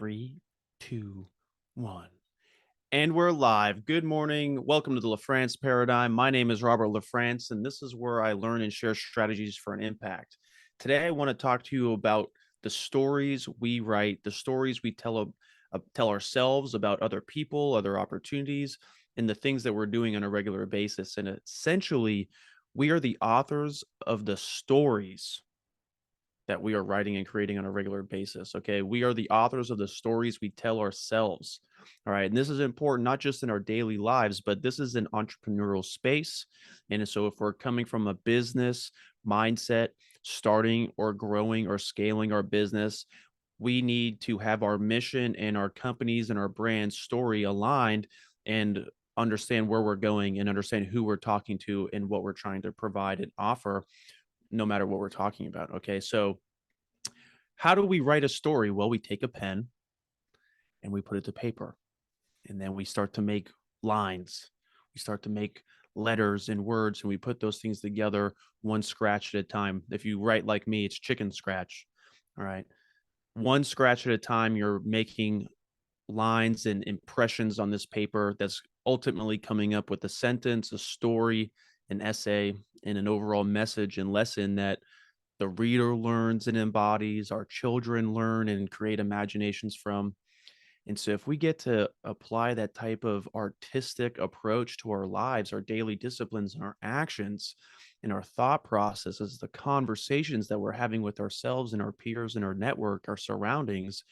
Three, two, one. And we're live. Good morning. Welcome to the LaFrance Paradigm. My name is Robert LaFrance, and this is where I learn and share strategies for an impact. Today, I want to talk to you about the stories we write, the stories we tell ourselves about other people, other opportunities, and the things that we're doing on a regular basis. And essentially, we are the authors of the stories that we are writing and creating on a regular basis. Okay. We are the authors of the stories we tell ourselves. All right. And this is important, not just in our daily lives, but this is an entrepreneurial space. And so if we're coming from a business mindset, starting or growing or scaling our business, we need to have our mission and our companies and our brand story aligned and understand where we're going and understand who we're talking to and what we're trying to provide and offer no matter what we're talking about. Okay. So, how do we write a story? Well, we take a pen and we put it to paper, and then we start to make lines. We start to make letters and words, and we put those things together one scratch at a time. If you write like me, it's chicken scratch. All right. One scratch at a time, you're making lines and impressions on this paper that's ultimately coming up with a sentence, a story, an essay, and an overall message and lesson that the reader learns and embodies, our children learn and create imaginations from. And so, if we get to apply that type of artistic approach to our lives, our daily disciplines, and our actions, and our thought processes, the conversations that we're having with ourselves and our peers and our network, our surroundings,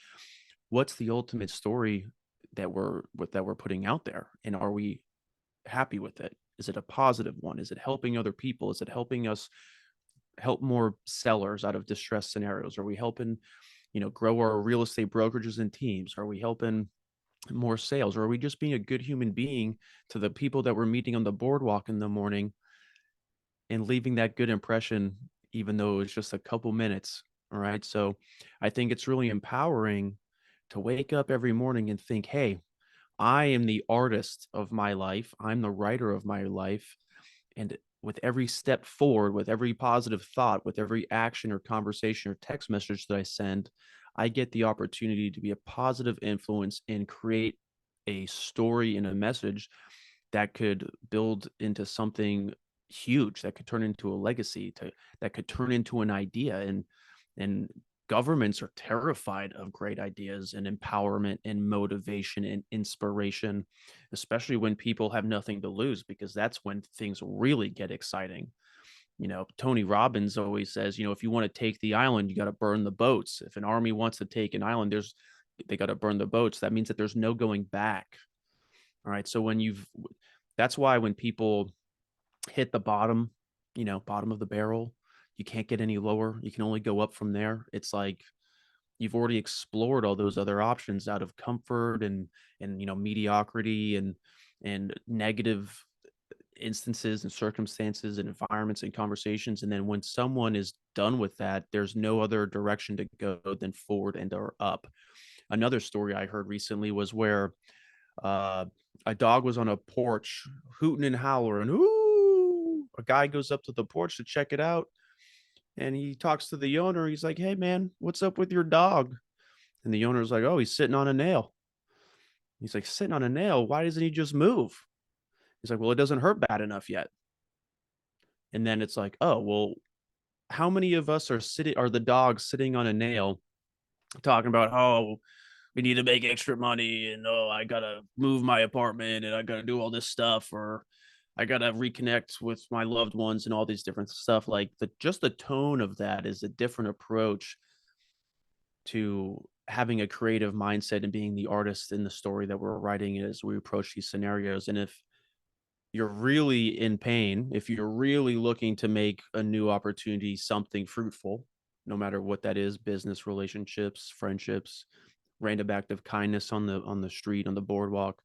what's the ultimate story that we're putting out there? And are we happy with it? Is it a positive one? Is it helping other people? Is it helping us help more sellers out of distress scenarios? Are we helping, grow our real estate brokerages and teams? Are we helping more sales? Or are we just being a good human being to the people that we're meeting on the boardwalk in the morning and leaving that good impression, even though it's just a couple minutes? All right. So I think it's really empowering to wake up every morning and think, hey, I am the artist of my life. I'm the writer of my life. And with every step forward, with every positive thought, with every action or conversation or text message that I send, I get the opportunity to be a positive influence and create a story and a message that could build into something huge, that could turn into a legacy, that could turn into an idea. And governments are terrified of great ideas and empowerment and motivation and inspiration, especially when people have nothing to lose, because that's when things really get exciting. Tony Robbins always says, if you want to take the island, you got to burn the boats. If an army wants to take an island, they got to burn the boats. That means that there's no going back. All right. So that's why when people hit the bottom, bottom of the barrel, you can't get any lower. You can only go up from there. It's like you've already explored all those other options out of comfort and mediocrity and negative instances and circumstances and environments and conversations. And then when someone is done with that, there's no other direction to go than forward and or up. Another story I heard recently was where uh, a dog was on a porch hooting and hollering. Ooh, a guy goes up to the porch to check it out, and he talks to the owner. He's like, "Hey, man, what's up with your dog?" And the owner's like, "Oh, he's sitting on a nail." He's like, "Sitting on a nail? Why doesn't he just move?" He's like, "Well, it doesn't hurt bad enough yet." And then it's like, "Oh, well, how many of us are the dogs sitting on a nail talking about, oh, we need to make extra money, and oh, I gotta move my apartment, and I gotta do all this stuff, or I gotta reconnect with my loved ones and all these different stuff." Like just the tone of that is a different approach to having a creative mindset and being the artist in the story that we're writing as we approach these scenarios. And if you're really in pain, if you're really looking to make a new opportunity something fruitful, no matter what that is, business, relationships, friendships, random act of kindness on the street, on the boardwalk,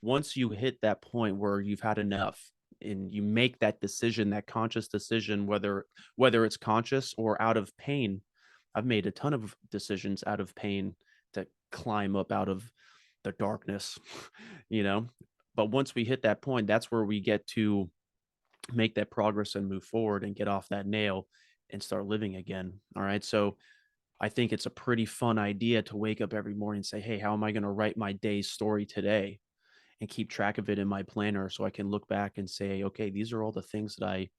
once you hit that point where you've had enough and you make that decision, that conscious decision, whether it's conscious or out of pain. I've made a ton of decisions out of pain to climb up out of the darkness, you know. But once we hit that point, that's where we get to make that progress and move forward and get off that nail and start living again. All right. So I think it's a pretty fun idea to wake up every morning and say, "Hey, how am I going to write my day's story today?" and keep track of it in my planner so I can look back and say, "Okay, these are all the things that I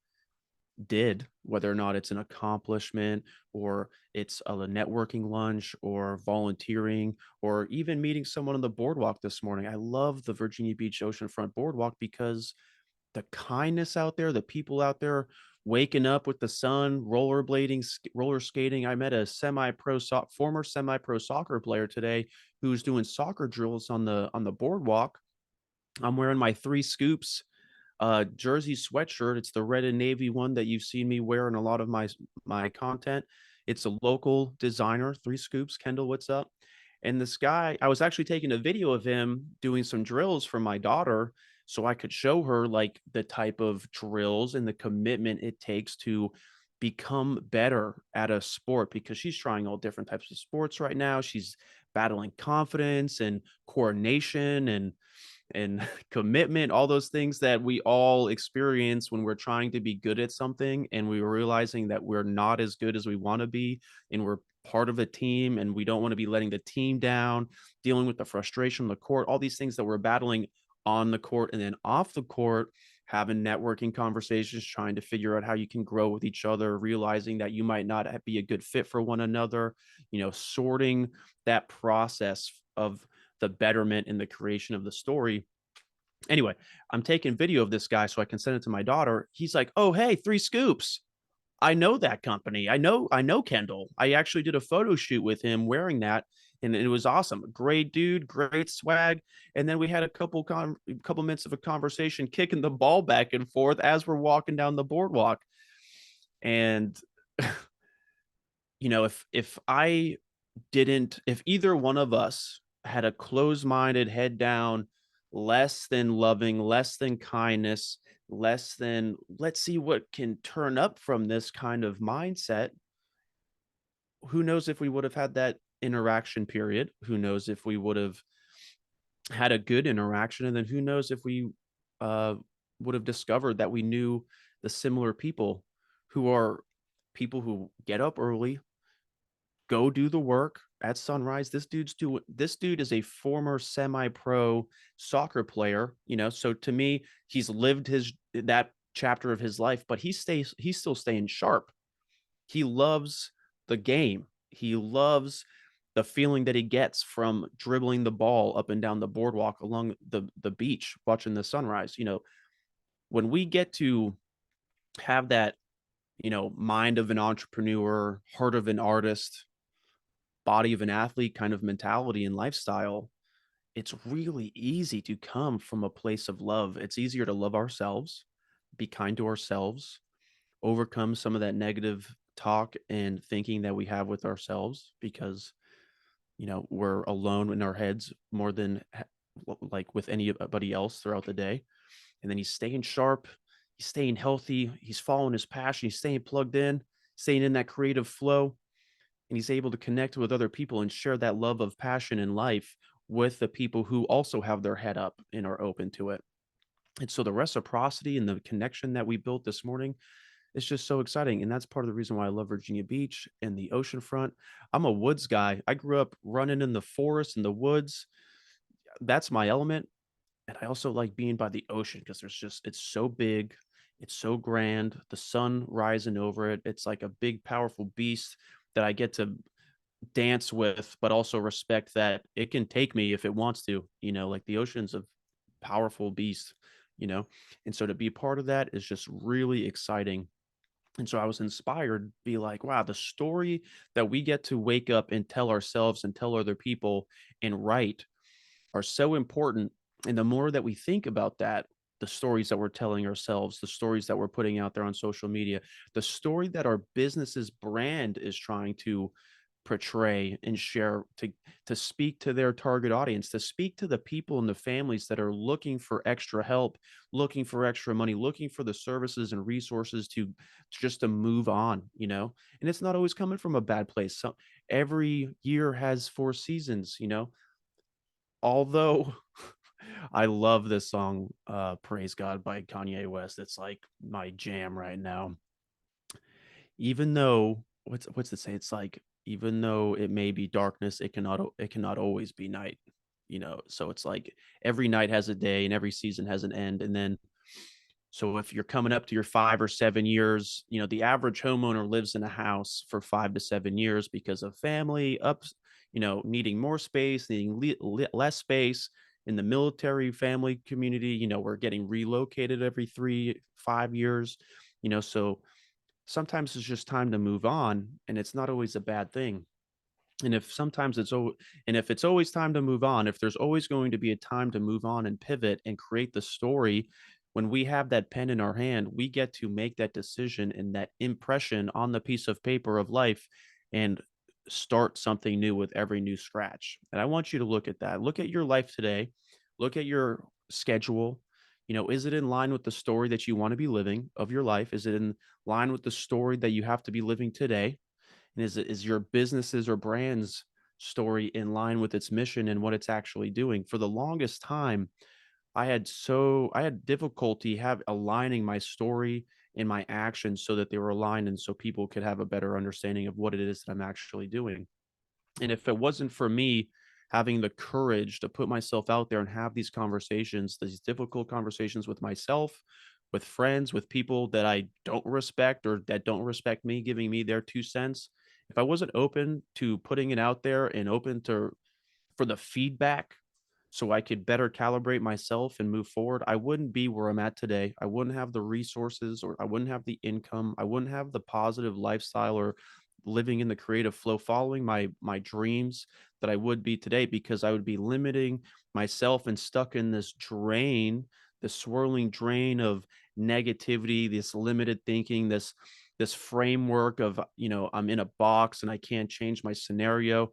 did," whether or not it's an accomplishment or it's a networking lunch or volunteering or even meeting someone on the boardwalk this morning. I love the Virginia Beach oceanfront boardwalk because the kindness out there, the people out there waking up with the sun, rollerblading, roller skating. I met a former semi-pro soccer player today who's doing soccer drills on the boardwalk. I'm wearing my Three Scoops jersey sweatshirt. It's the red and navy one that you've seen me wear in a lot of my content. It's a local designer, Three Scoops. Kendall, what's up? And this guy, I was actually taking a video of him doing some drills for my daughter so I could show her like the type of drills and the commitment it takes to become better at a sport because she's trying all different types of sports right now. She's battling confidence and coordination and commitment, all those things that we all experience when we're trying to be good at something and we're realizing that we're not as good as we want to be and we're part of a team and we don't want to be letting the team down, dealing with the frustration on the court, all these things that we're battling on the court and then off the court, having networking conversations, trying to figure out how you can grow with each other, realizing that you might not be a good fit for one another, sorting that process of the betterment and the creation of the story. Anyway, I'm taking video of this guy so I can send it to my daughter. He's like, "Oh, hey, Three Scoops. I know that company. I know Kendall. I actually did a photo shoot with him wearing that, and it was awesome. Great dude, great swag." And then we had a couple minutes of a conversation, kicking the ball back and forth as we're walking down the boardwalk. And if either one of us had a closed-minded, head down, less than loving, less than kindness, less than let's see what can turn up from this kind of mindset, who knows if we would have had that interaction period? Who knows if we would have had a good interaction? And then who knows if we uh, would have discovered that we knew the similar people who are people who get up early, go do the work at sunrise. This dude is a former semi-pro soccer player, so to me, he's lived his that chapter of his life, but he's still staying sharp. He loves the game. He loves the feeling that he gets from dribbling the ball up and down the boardwalk along the beach, watching the sunrise. When we get to have that, mind of an entrepreneur, heart of an artist, body of an athlete kind of mentality and lifestyle, it's really easy to come from a place of love. It's easier to love ourselves, be kind to ourselves, overcome some of that negative talk and thinking that we have with ourselves because, we're alone in our heads more than like with anybody else throughout the day. And then he's staying sharp, he's staying healthy, he's following his passion, he's staying plugged in, staying in that creative flow, and he's able to connect with other people and share that love of passion in life with the people who also have their head up and are open to it. And so the reciprocity and the connection that we built this morning is just so exciting. And that's part of the reason why I love Virginia Beach and the ocean front. I'm a woods guy. I grew up running in the forest and the woods. That's my element. And I also like being by the ocean because it's so big, it's so grand, the sun rising over it. It's like a big, powerful beast that I get to dance with, but also respect that it can take me if it wants to, like the ocean's a powerful beast, you know? And so to be part of that is just really exciting. And so I was inspired, be like, wow, the story that we get to wake up and tell ourselves and tell other people and write are so important. And the more that we think about that, the stories that we're telling ourselves, the stories that we're putting out there on social media, the story that our business's brand is trying to portray and share to speak to their target audience, to speak to the people and the families that are looking for extra help, looking for extra money, looking for the services and resources to just to move on, and it's not always coming from a bad place. So every year has four seasons, although I love this song, Praise God by Kanye West. It's like my jam right now. Even though what's it say? It's like even though it may be darkness, it cannot always be night, so it's like every night has a day and every season has an end. And then so if you're coming up to your 5 or 7 years, the average homeowner lives in a house for 5 to 7 years because of family ups, needing more space, needing less space. In the military family community, we're getting relocated every 3 5 years, so sometimes it's just time to move on, and it's not always a bad thing. And if sometimes it's and if it's always time to move on, if there's always going to be a time to move on and pivot and create the story, when we have that pen in our hand, we get to make that decision and that impression on the piece of paper of life and start something new with every new scratch. And I want you to look at that. Look at your life today. Look at your schedule. Is it in line with the story that you want to be living of your life? Is it in line with the story that you have to be living today? And is your businesses or brands story in line with its mission and what it's actually doing? For the longest time, I had difficulty have aligning my story and my actions so that they were aligned and so people could have a better understanding of what it is that I'm actually doing. And if it wasn't for me having the courage to put myself out there and have these conversations, these difficult conversations with myself, with friends, with people that I don't respect or that don't respect me, giving me their 2 cents, if I wasn't open to putting it out there and open to for the feedback so I could better calibrate myself and move forward, I wouldn't be where I'm at today. I wouldn't have the resources or I wouldn't have the income. I wouldn't have the positive lifestyle or living in the creative flow, following my dreams that I would be today because I would be limiting myself and stuck in this drain, this swirling drain of negativity, this limited thinking, this framework of, I'm in a box and I can't change my scenario,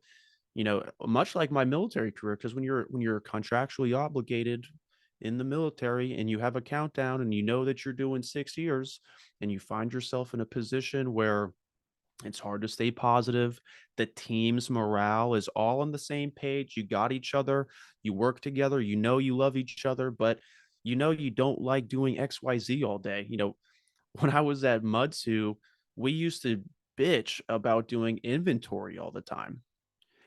much like my military career. Because when you're contractually obligated in the military and you have a countdown and you know that you're doing 6 years and you find yourself in a position where it's hard to stay positive. The team's morale is all on the same page. You got each other, you work together, you love each other, but you don't like doing XYZ all day. When I was at Mudsu, we used to bitch about doing inventory all the time.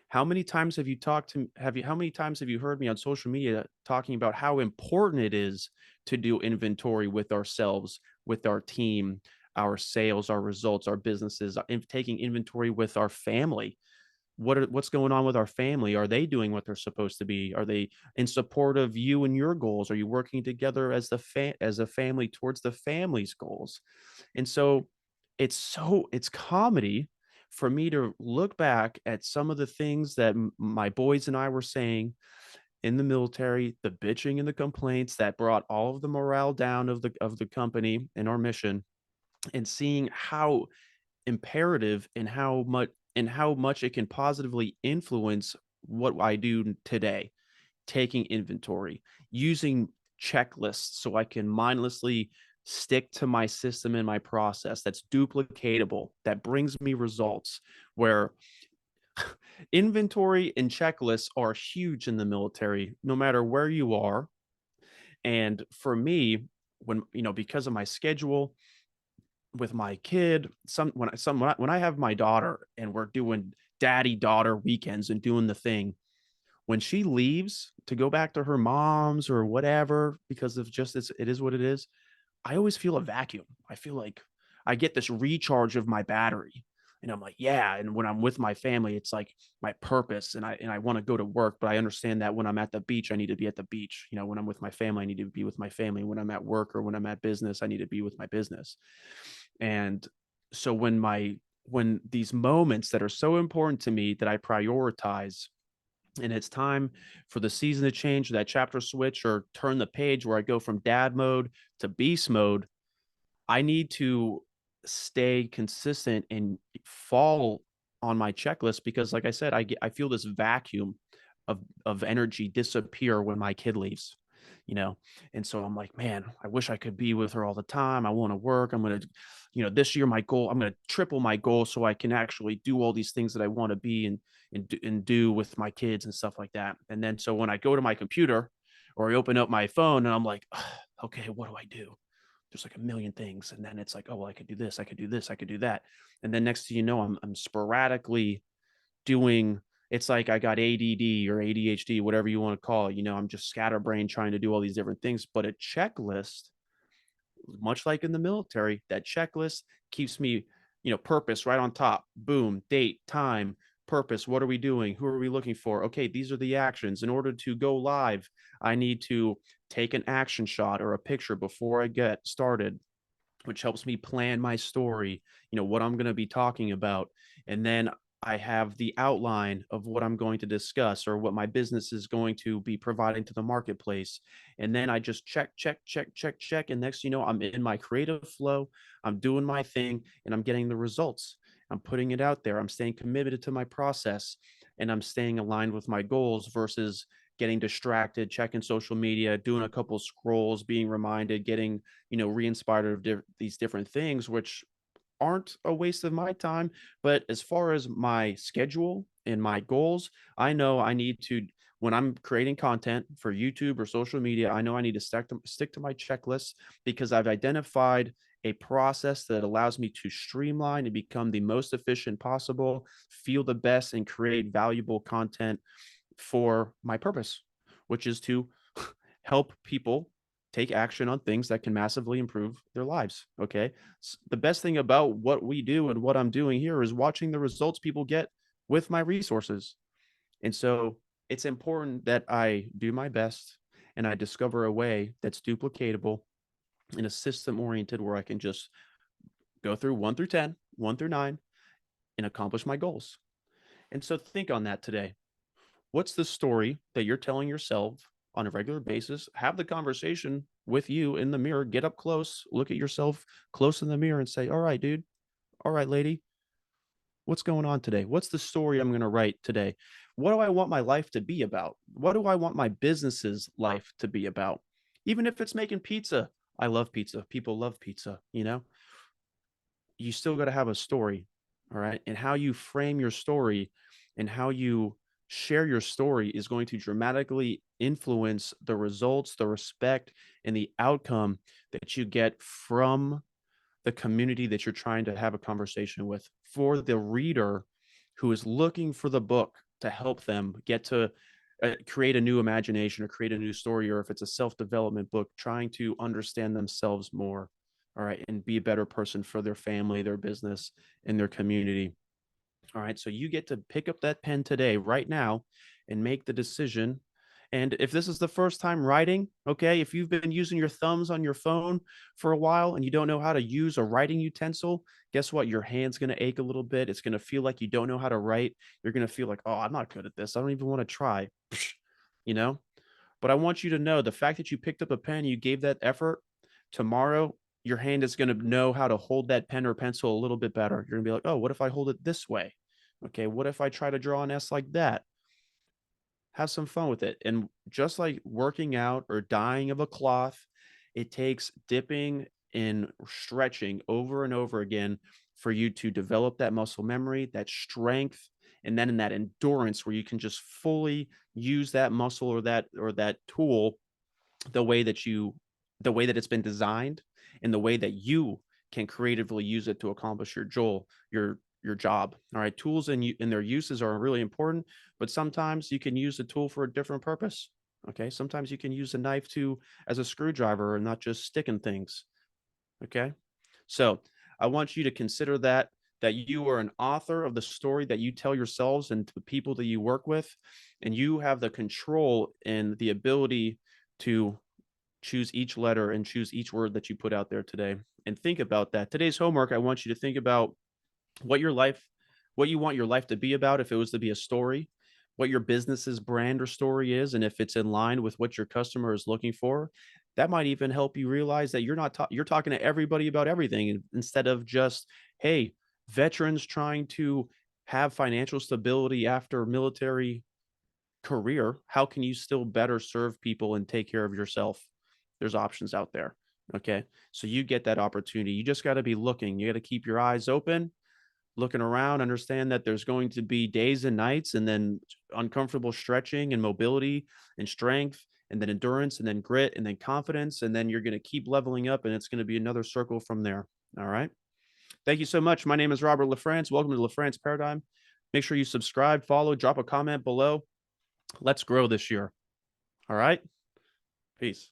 How many times have you heard me on social media talking about how important it is to do inventory with ourselves, with our team, our sales, our results, our businesses, taking inventory with our family? What's going on with our family? Are they doing what they're supposed to be? Are they in support of you and your goals? Are you working together as as a family towards the family's goals? And it's comedy for me to look back at some of the things that my boys and I were saying in the military, the bitching and the complaints that brought all of the morale down of the company and our mission, and seeing how imperative and how much it can positively influence what I do today, taking inventory, using checklists so I can mindlessly stick to my system and my process that's duplicatable, that brings me results. Where inventory and checklists are huge in the military, no matter where you are. And for me, because of my schedule with my kid, when I have my daughter and we're doing daddy daughter weekends and doing the thing, when she leaves to go back to her mom's or whatever, because of just it is what it is, I always feel a vacuum. I feel like I get this recharge of my battery. And I'm like, yeah. And when I'm with my family, it's like my purpose. And I want to go to work, but I understand that when I'm at the beach, I need to be at the beach. When I'm with my family, I need to be with my family. When I'm at work or when I'm at business, I need to be with my business. And so when these moments that are so important to me that I prioritize, and it's time for the season to change, that chapter switch or turn the page where I go from dad mode to beast mode, I need to stay consistent and fall on my checklist because, like I said, I feel this vacuum of energy disappear when my kid leaves, you know. And so I'm like, man, I wish I could be with her all the time. I want to work. I'm gonna, this year my goal, I'm gonna triple my goal so I can actually do all these things that I want to be and do with my kids and stuff like that. And then so when I go to my computer or I open up my phone and I'm like, okay, what do I do? There's like a million things. And then it's like, oh, well, I could do this, I could do this, I could do that. And then next thing you know, I'm sporadically doing it's like I got ADD or ADHD, whatever you want to call it. I'm just scatterbrained trying to do all these different things. But a checklist, much like in the military, that checklist keeps me, purpose right on top. Boom, date, time, purpose. What are we doing? Who are we looking for? Okay, these are the actions. In order to go live, I need to take an action shot or a picture before I get started, which helps me plan my story, what I'm going to be talking about. And then I have the outline of what I'm going to discuss or what my business is going to be providing to the marketplace. And then I just check, check, check, check, check. And next, I'm in my creative flow. I'm doing my thing and I'm getting the results. I'm putting it out there. I'm staying committed to my process and I'm staying aligned with my goals versus getting distracted, checking social media, doing a couple scrolls, being reminded, getting re-inspired of these different things, which aren't a waste of my time. But as far as my schedule and my goals, I know I need to, when I'm creating content for YouTube or social media, I know I need to stick to my checklist because I've identified a process that allows me to streamline and become the most efficient possible, feel the best, and create valuable content for my purpose, which is to help people take action on things that can massively improve their lives. Okay. The best thing about what we do and what I'm doing here is watching the results people get with my resources. And so it's important that I do my best and I discover a way that's duplicatable in a system oriented where I can just go through 1 through 10, 1 through 9, and accomplish my goals. And so think on that today. What's the story that you're telling yourself on a regular basis? Have the conversation with you in the mirror. Get up close, look at yourself close in the mirror and say, all right, dude. All right, lady. What's going on today? What's the story I'm going to write today? What do I want my life to be about? What do I want my business's life to be about? Even if it's making pizza. I love pizza. People love pizza. You still got to have a story. All right. And how you frame your story and how you share your story is going to dramatically influence the results, the respect, and the outcome that you get from the community that you're trying to have a conversation with. For the reader who is looking for the book to help them get to create a new imagination or create a new story, or if it's a self-development book, trying to understand themselves more, all right, and be a better person for their family, their business, and their community. All right. So you get to pick up that pen today, right now, and make the decision. And if this is the first time writing, okay, if you've been using your thumbs on your phone for a while and you don't know how to use a writing utensil, guess what? Your hand's going to ache a little bit. It's going to feel like you don't know how to write. You're going to feel like, oh, I'm not good at this. I don't even want to try, you know? But I want you to know the fact that you picked up a pen, you gave that effort, tomorrow your hand is going to know how to hold that pen or pencil a little bit better. You're going to be like, oh, what if I hold it this way? Okay, what if I try to draw an S like that? Have some fun with it. And just like working out or dyeing of a cloth, it takes dipping and stretching over and over again for you to develop that muscle memory, that strength, and then in that endurance where you can just fully use that muscle or that tool the way that it's been designed and the way that you can creatively use it to accomplish your job. All right, tools and their uses are really important, but sometimes you can use a tool for a different purpose. Okay, sometimes you can use a knife to as a screwdriver and not just sticking things. Okay, so I want you to consider that you are an author of the story that you tell yourselves and to the people that you work with, and you have the control and the ability to choose each letter and choose each word that you put out there today. And think about that. Today's homework, I want you to think about what your life, what you want your life to be about, if it was to be a story, what your business's brand or story is, and if it's in line with what your customer is looking for. That might even help you realize that you're talking to everybody about everything instead of just, hey, veterans trying to have financial stability after military career, how can you still better serve people and take care of yourself? There's options out there. Okay. So you get that opportunity. You just got to be looking. You got to keep your eyes open, looking around, understand that there's going to be days and nights, and then uncomfortable stretching and mobility and strength, and then endurance, and then grit, and then confidence. And then you're going to keep leveling up, and it's going to be another circle from there. All right. Thank you so much. My name is Robert LaFrance. Welcome to LaFrance Paradigm. Make sure you subscribe, follow, drop a comment below. Let's grow this year. All right. Peace.